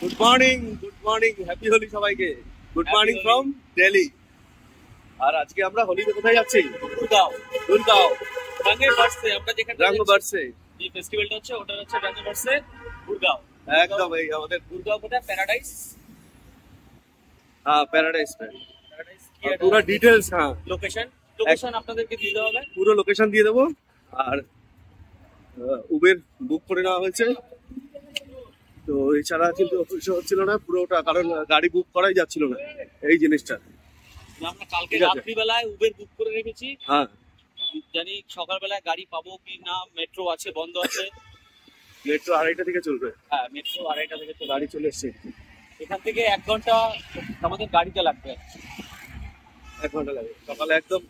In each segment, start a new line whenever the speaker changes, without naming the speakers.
Good morning happy Holi সবাইকে। Good morning from Delhi. আর আজকে আমরা হোলিতে কোথায় যাচ্ছি? গুরগাঁও
রঙের বার্সে। আমরা যেখানে
রঙ বার্সে
যে ফেস্টিভ্যালটা হচ্ছে ওটা হচ্ছে রঙের বার্সে গুরগাঁও।
একদম এই আমাদের
গুরগাঁও কোথায়? প্যারাডাইস।
হ্যাঁ প্যারাডাইস
কি
পুরো ডিটেইলস। হ্যাঁ
লোকেশন আপনাদেরকে দিয়ে দেওয়া হবে,
পুরো লোকেশন দিয়ে দেবো। আর উবের বুক করে নেওয়া হয়েছে, তো এছাড়া কিন্তু হচ্ছিল না পুরোটা, কারণ গাড়ি বুক করাই যাচ্ছিল না এই জিনিসটা।
আমরা কালকে রাত্রিবেলায় উবের বুক করে রেখেছি।
হ্যাঁ
জানি সকালবেলায় গাড়ি পাবো কি না। মেট্রো আছে, বন্ধ আছে।
মেট্রো 2:30 থেকে চলবে।
হ্যাঁ মেট্রো 2:30 থেকে
গাড়ি চলে এসছে।
এখান থেকে 1 ঘন্টা আমাদের গাড়িতে লাগবে।
1 ঘন্টা লাগে। সকালে একদম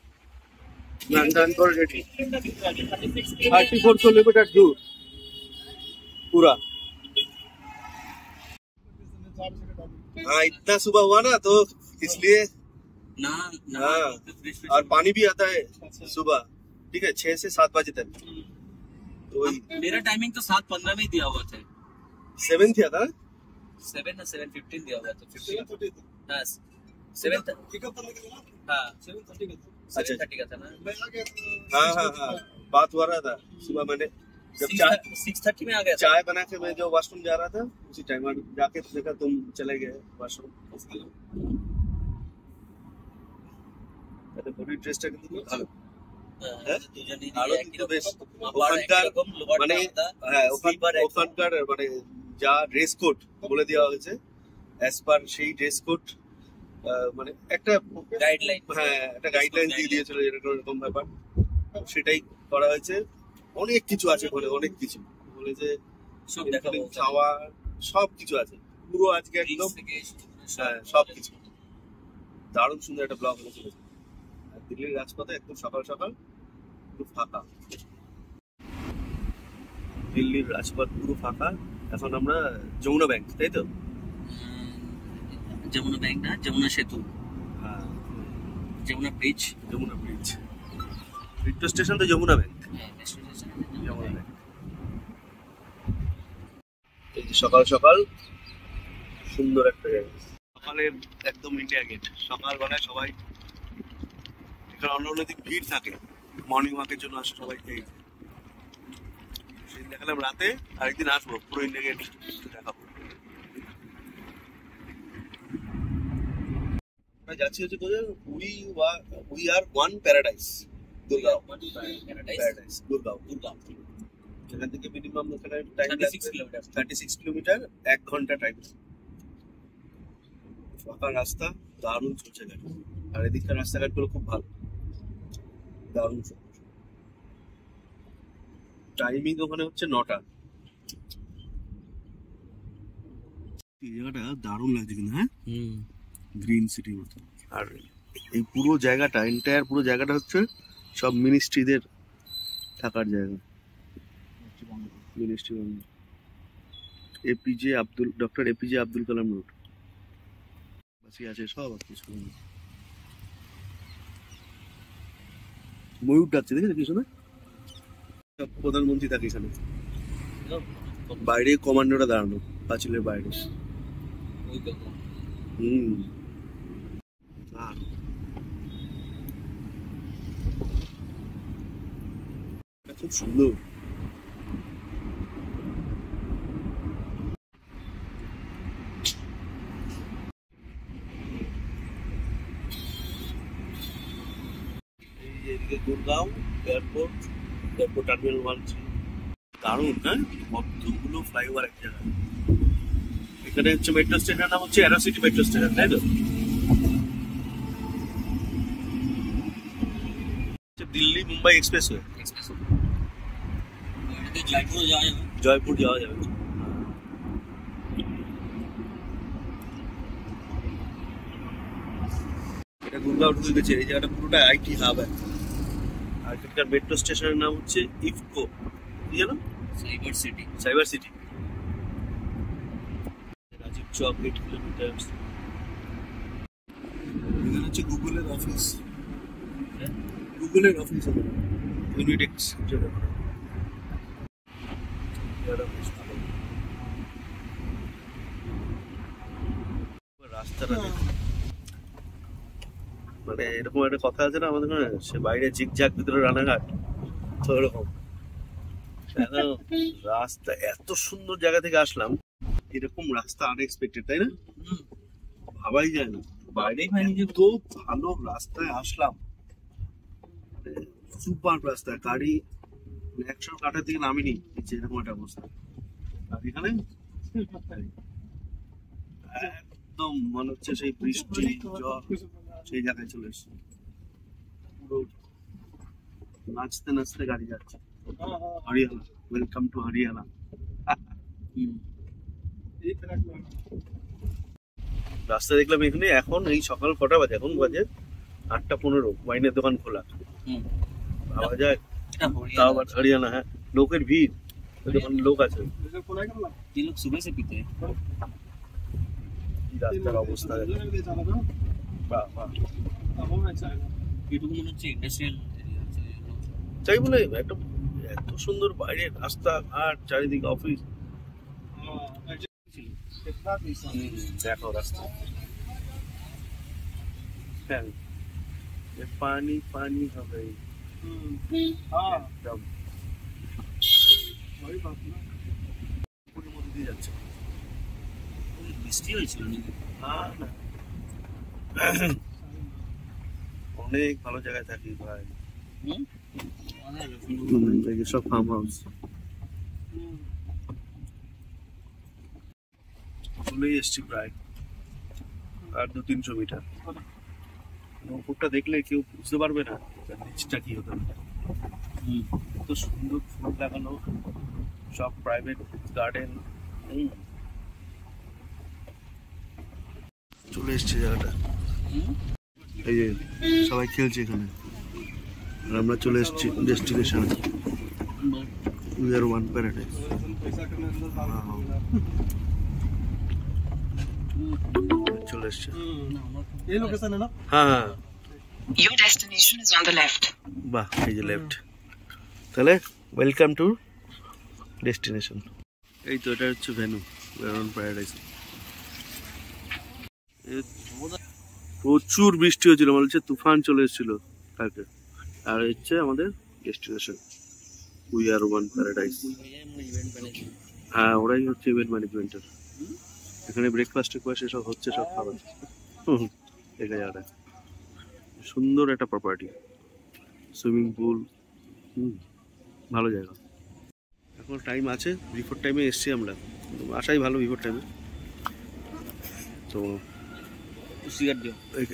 স্নান করে রেডি। 34 किलोमीटर दूर पूरा। हाँ इतना सुबह हुआ ना तो इसलिए
ना
हाँ, और पानी भी आता है सुबह। ठीक है 6 से 7 बजे तक। तो
मेरा टाइमिंग तो 7:15 में ही दिया हुआ था।
7 किया था
7 ना 7:15 दिया हुआ था। 7:30 हाँ 7:30 का था ना।
हाँ हाँ हाँ बात हो रहा था सुबह। मैंने जब
6:30 में आ गया।
चाय बना के मैं जो वॉशरूम जा रहा था उसी टाइम जाके देखा तुम चले गए वॉशरूम। बॉडी ड्रेसটা কিন্তু খুব ভালো। মানে ওখানকার মানে যা ড্রেস কোড বলে দেওয়া হয়েছে অ্যাজ পার সেই ড্রেস কোড, মানে একটা
গাইডলাইন,
হ্যাঁ একটা গাইডলাইন দিয়ে দিয়েছিল এরকম ব্যাপার, সেটাই করা হয়েছে। অনেক কিছু আছে বলে, অনেক কিছু বলে যে
সব দেখাবো,
খাওয়া সব কিছু আছে পুরো আজকে একদম। হ্যাঁ সব কিছু দারুণ সুন্দর একটা ব্লগ হয়েছে। দিল্লির রাজপথে একদম সকাল সকাল পুরো ফাঁকা। দিল্লির রাজপথ পুরো ফাঁকা। এখন আমরা যমুনা ব্যাংক, তাই তো?
যমুনা ব্যাংক না, যমুনা সেতু।
হ্যাঁ
Jamuna bridge.
Jamuna bridge. Metro station তো যমুনা ব্যাংক। যমুনা ব্যাংক। এই যে সকাল সকাল সুন্দর একটা জায়গা। সকালের একদম ইন্ডিয়া গেট। সকালবেলায় সবাই এখানে অন্যদিক ভিড় থাকে, মর্নিং ওয়াকের জন্য আসে সবাই। সেদিন দেখালাম রাতে, আরেকদিন আসবো পুরো ইন্ডিয়া গেট দেখাবো। আমরা যাচ্ছি হচ্ছে কোথায়? We are one paradise Gurgaon. Paradise Gurgaon. এখান থেকে মিনিমাম ওখানে টাইম 36 কিলোমিটার, 1 ঘন্টা টাইম। ফাঁকা রাস্তা, দারুণ চলছে গাড়ি। আর এদিককার রাস্তাঘাটগুলো খুব ভালো, দারুণ সুন্দর। টাইমিং ওখানে হচ্ছে 9টা। এই জায়গাটা দারুণ লাগছে কিন্তু। হ্যাঁ গ্রিন সিটির মতো। আর এই পুরো জায়গাটা, এন্টায়ার পুরো জায়গাটা হচ্ছে সব মিনিস্ট্রিদের থাকার জায়গা। Ministry doctor APJ Abdul Kalam road আছে সব কিছু। ময়ূর ডাকছে, দেখেছো কিছু না? প্রধানমন্ত্রী থাকে এখানে। বাইরে কমান্ডোরা দাঁড়ানো পাঁচিলের বাইরে। খুব সুন্দর। এদিকে গুরগাঁও এয়ারপোর্ট টার্মিনাল 1। দারুণ হ্যাঁ, কতগুলো ফ্লাইওভার এক জায়গায়। এখানে হচ্ছে মেট্রো স্টেশনের নাম হচ্ছে অ্যারোসিটি মেট্রো স্টেশন, তাই তো? দিল্লি মুম্বাই এক্সপ্রেসওয়ে। জয়পুর যাওয়া যাবে। এটা গুরগাঁও ঢুকে গেছে। এই জায়গাটা পুরোটা আইটি হাব। আর এখানকার মেট্রো স্টেশনের নাম হচ্ছে ইফকো, কি জানো? Cyber city. Rajiv Chowk 8 kilometre. এখানে হচ্ছে গুগলের অফিস। গুগলের অফিস ইউনিটেক্স। রাস্তাটা মানে এরকম একটা কথা আছে না আমাদের সে বাইরে ঝিকঝাক ভিতরে রানাঘাট তো এরকম রাস্তা এত সুন্দর জায়গা থেকে আসলাম এরকম রাস্তা আনএক্সপেক্টেড তাই না ভাবাই যায় না বাইরে এত ভালো রাস্তায় আসলাম সুপার রাস্তা গাড়ি 100 কাটার দিকে নামিনি এরকম একটা অবস্থা আর এখানে একদম মনে হচ্ছে সেই বৃষ্টি জল সেই জায়গায় চলে এসছে পুরো নাচতে নাচতে গাড়ি যাচ্ছে হরিয়ানা ওয়েলকাম টু হরিয়ানা রাস্তা দেখলাম এখানে এখন এই সকাল কটা বাজে এখন বাজে 8:15 ওয়াইনের দোকান খোলা ভাবা যায় তাও আবার হরিয়ানা হ্যাঁ লোকের ভিড় দোকানে লোক আছে রাস্তার অবস্থা তাই বলে একটা এত সুন্দর বাইরে রাস্তা ঘাট চারিদিকে অফিস দেখো রাস্তা হ্যাঁ পানি পানি হবে একদম মধ্যে দিয়ে যাচ্ছে বৃষ্টি হয়েছিল অনেক ভালো জায়গায় থাকি ভাই সব ফার্ম হাউস চলেই এসছি প্রায় আর 200-300 মিটার উপরটা দেখলে কেউ বুঝতে পারবে না নিচটা কি হতে পারে এত সুন্দর ফুল লাগানো সব প্রাইভেট গার্ডেন চলে এসছে জায়গাটা এই যে সবাই খেলছে এখানে আর আমরা চলে এসছি ডেস্টিনেশনে উই আর ওয়ান প্যারাডাইস চলে এসছে এই লোকেশনে না হ্যাঁ
Your destination is on the left.
বাহ এই যে লেফট তাহলে ওয়েলকাম টু ডেস্টিনেশন এই তো এটা হচ্ছে ভেনু ওয়ান প্যারাডাইস প্রচুর বৃষ্টি হয়েছিল বলছে তুফান চলে এসেছিল কালকে আর হচ্ছে আমাদের destination we are one paradise হ্যাঁ ওরাই হচ্ছে ইভেন্ট ম্যানেজমেন্টের এখানে ব্রেকফাস্ট সব হচ্ছে সব খাবার দেখা যাবে সুন্দর একটা প্রপার্টি সুইমিং পুল ভালো জায়গা এখন টাইম আছে বিফোর টাইমে এসছি আমরা আসাই ভালো বিফোর টাইমে তো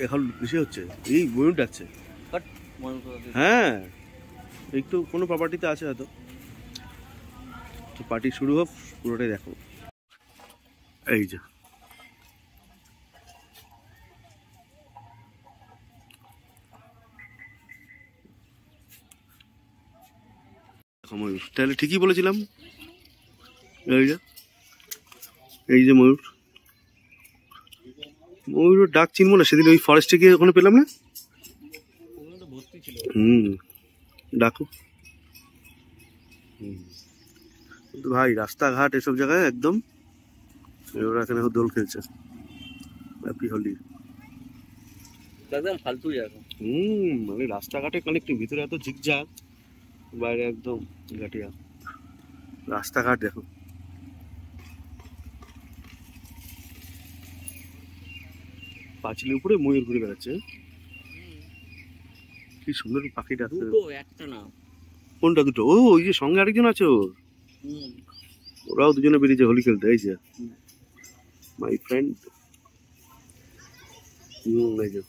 এখন বেশি হচ্ছে এই ময়ূর ডাকছে হ্যাঁ একটু কোনো প্রপার্টিতে আছে হয়তো তো পার্টি শুরু হোক পুরোটাই দেখো এই যে ময়ূর তাহলে ঠিকই বলেছিলাম এই যে ময়ূর ময়ূর ডাক চিনবো না সেদিন ওই ফরেস্টে গিয়ে ওখানে পেলাম না ডাকো ভাই রাস্তাঘাট এসব জায়গায় একদম ওরা এখানে দোল খেলছে হ্যাপি হোলি একদম ফালতু জায়গা মানে রাস্তাঘাটে কানেক্টিং ভিতরে এত ঝিকঝাক বাইরে একদম ঘাটিয়া রাস্তাঘাট দেখো পাঁচিলের উপরে ময়ূর ঘুরে বেড়াচ্ছে কি সুন্দর পাখিটা একটা না কোনটা দুটো ও ওই যে সঙ্গে আরেকজন আছে ওর ওরাও দুজনে বেরিয়েছে হোলি খেলতে এই যে মাই ফ্রেন্ড এই যে